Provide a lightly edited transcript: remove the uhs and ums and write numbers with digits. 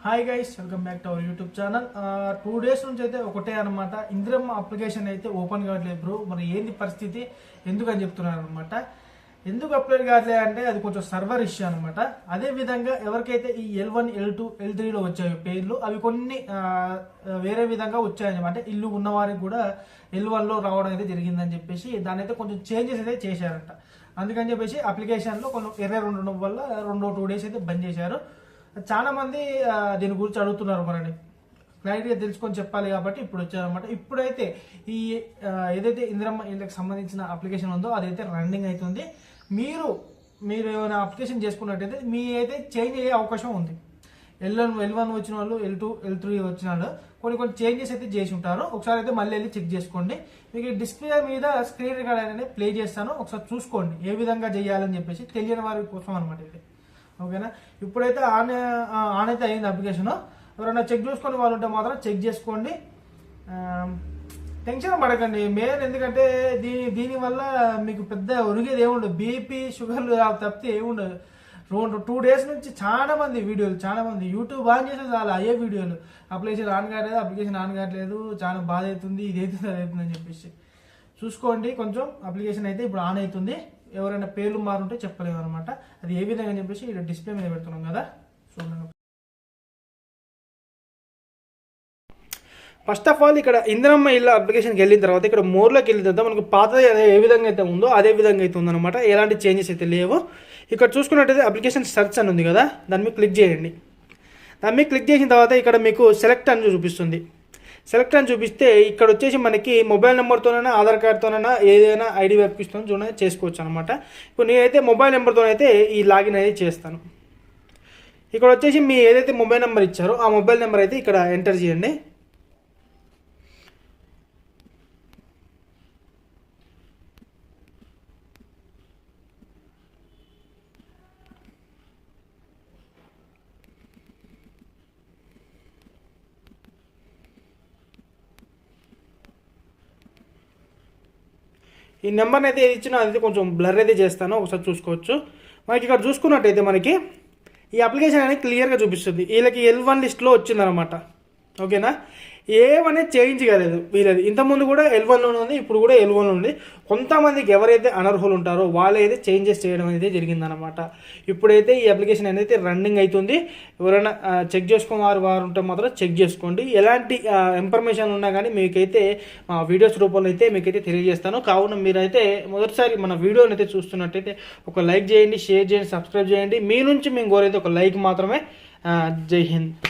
Hi guys, welcome back to our YouTube channel. 2 days నుంచి అయితే ఒకటే అనమాట, ఇందిరమ్మ అప్లికేషన్ అయితే ఓపెన్ కావట్లేదు బ్రో. మరి ఏంది పరిస్థితి, ఎందుకు అని చెప్తున్నారు అనమాట. ఎందుకు అప్లై కావట్లేదు అంటే అది కొంచెం సర్వర్ ఇష్యూ అనమాట. అదే విధంగా ఎవరికైతే ఈ L1, L2, L3లో వచ్చాయో పేర్లు, అవి కొన్ని వేరే విధంగా వచ్చాయన్నమాట. ఇల్లు ఉన్న వారికి కూడా L1లో రావడం అయితే జరిగిందని చెప్పేసి దాని అయితే కొంచెం చేంజెస్ అయితే చేశారంట. అందుకని చెప్పేసి అప్లికేషన్లో కొంచెం ఎర్రర్ ఉండడం వల్ల 2 days అయితే బంద్ చేశారు. చాలా మంది దీని గురించి అడుగుతున్నారు, మనని క్లారిటీగా తెలుసుకొని చెప్పాలి కాబట్టి ఇప్పుడు వచ్చారనమాట. ఇప్పుడైతే ఈ ఏదైతే ఇందిరమ్మ ఇళ్ళకి సంబంధించిన అప్లికేషన్ ఉందో అదైతే రన్నింగ్ అవుతుంది. మీరు ఏమైనా అప్లికేషన్ చేసుకున్నట్టయితే మీ అయితే చేంజ్ అయ్యే అవకాశం ఉంది. L1 వచ్చిన వాళ్ళు, L2, L3 వచ్చిన వాళ్ళు కొన్ని చేంజెస్ అయితే చేసి ఉంటారు. ఒకసారి అయితే మళ్ళీ వెళ్ళి చెక్ చేసుకోండి. మీకు డిస్ప్లే మీద స్క్రీన్ రికార్డ్ అనేది ప్లే చేస్తాను, ఒకసారి చూసుకోండి ఏ విధంగా చేయాలని చెప్పేసి తెలియని వారి కోసం అనమాట ఇది. ఓకేనా, ఇప్పుడైతే ఆన్ అయితే అయింది అప్లికేషన్. ఎవరైనా చెక్ చేసుకునే వాళ్ళు ఉంటే మాత్రం చెక్ చేసుకోండి. టెన్షన్ పడకండి మెయిన్, ఎందుకంటే దీనివల్ల మీకు పెద్ద ఒరిగేది ఏముండదు. బీపీ, షుగర్లు తప్పితే ఏముండదు. 2 days నుంచి చాలా మంది యూట్యూబ్ ఆన్ చేసేది చాలా అయ్యే వీడియోలు. అప్లికేషన్ ఆన్ కావట్లేదు, చాలా బాధ అవుతుంది, ఇది అవుతుంది అది అవుతుంది అని చెప్పేసి చూసుకోండి. కొంచెం అప్లికేషన్ అయితే ఇప్పుడు ఆన్ అవుతుంది. ఎవరైనా పేర్లు మారుంటే చెప్పలేము అనమాట. అది ఏ విధంగా అని చెప్పేసి ఇక్కడ డిస్ప్లే మీద పెడుతున్నాం కదా, చూడండి. ఫస్ట్ ఆఫ్ ఆల్ ఇక్కడ ఇందిరమ్మ ఇళ్ళ అప్లికేషన్కి వెళ్ళిన తర్వాత ఇక్కడ మోర్లోకి వెళ్ళిన తర్వాత మనకు పాతది ఏ విధంగా అయితే ఉందో అదే విధంగా అయితే ఉందన్నమాట. ఎలాంటి చేంజెస్ అయితే లేవు. ఇక్కడ చూసుకున్నట్టయితే అప్లికేషన్ సెర్చ్ అని ఉంది కదా, దాని మీద క్లిక్ చేయండి. దాని మీద క్లిక్ చేసిన తర్వాత ఇక్కడ మీకు సెలెక్ట్ అని చూపిస్తుంది. సెలెక్ట్ అని చూపిస్తే ఇక్కడ వచ్చేసి మనకి మొబైల్ నెంబర్తోనైనా ఆధార్ కార్డ్తోనైనా ఏదైనా ఐడి వెరిఫికేషన్ చూడండి చేసుకోవచ్చు అనమాట. ఇప్పుడు నేనైతే మొబైల్ నెంబర్తోనైతే ఈ లాగిన్ అయితే చేస్తాను. ఇక్కడ వచ్చేసి మీ ఏదైతే మొబైల్ నెంబర్ ఇచ్చారో ఆ మొబైల్ నెంబర్ అయితే ఇక్కడ ఎంటర్ చేయండి. ఈ నెంబర్ని అయితే ఏది ఇచ్చినా అదైతే కొంచెం బ్లర్ అయితే చేస్తాను, ఒకసారి చూసుకోవచ్చు. మనకి ఇక్కడ చూసుకున్నట్టయితే మనకి ఈ అప్లికేషన్ అనేది క్లియర్గా చూపిస్తుంది. వీళ్ళకి L1 లిస్ట్లో వచ్చిందనమాట. ఓకేనా, ఏమనేది చేంజ్ కాలేదు వీళ్ళది. ఇంతకుముందు కూడా L1లోనే ఉంది, ఇప్పుడు కూడా L1లో ఉంది. కొంతమందికి ఎవరైతే అనర్హులు ఉంటారో వాళ్ళైతే చేంజెస్ చేయడం అనేది జరిగిందనమాట. ఇప్పుడైతే ఈ అప్లికేషన్ అనేది రన్నింగ్ అవుతుంది. ఎవరైనా చెక్ చేసుకుని వారు ఉంటే మాత్రం చెక్ చేసుకోండి. ఎలాంటి ఇన్ఫర్మేషన్ ఉన్నా కానీ మీకైతే వీడియోస్ రూపంలో అయితే మీకైతే తెలియజేస్తాను. కావున మీరైతే మొదటిసారి మన వీడియోని అయితే చూస్తున్నట్టయితే ఒక లైక్ చేయండి, షేర్ చేయండి, సబ్స్క్రైబ్ చేయండి. మీ నుంచి మేము కోరైతే ఒక లైక్ మాత్రమే. జై హింద్.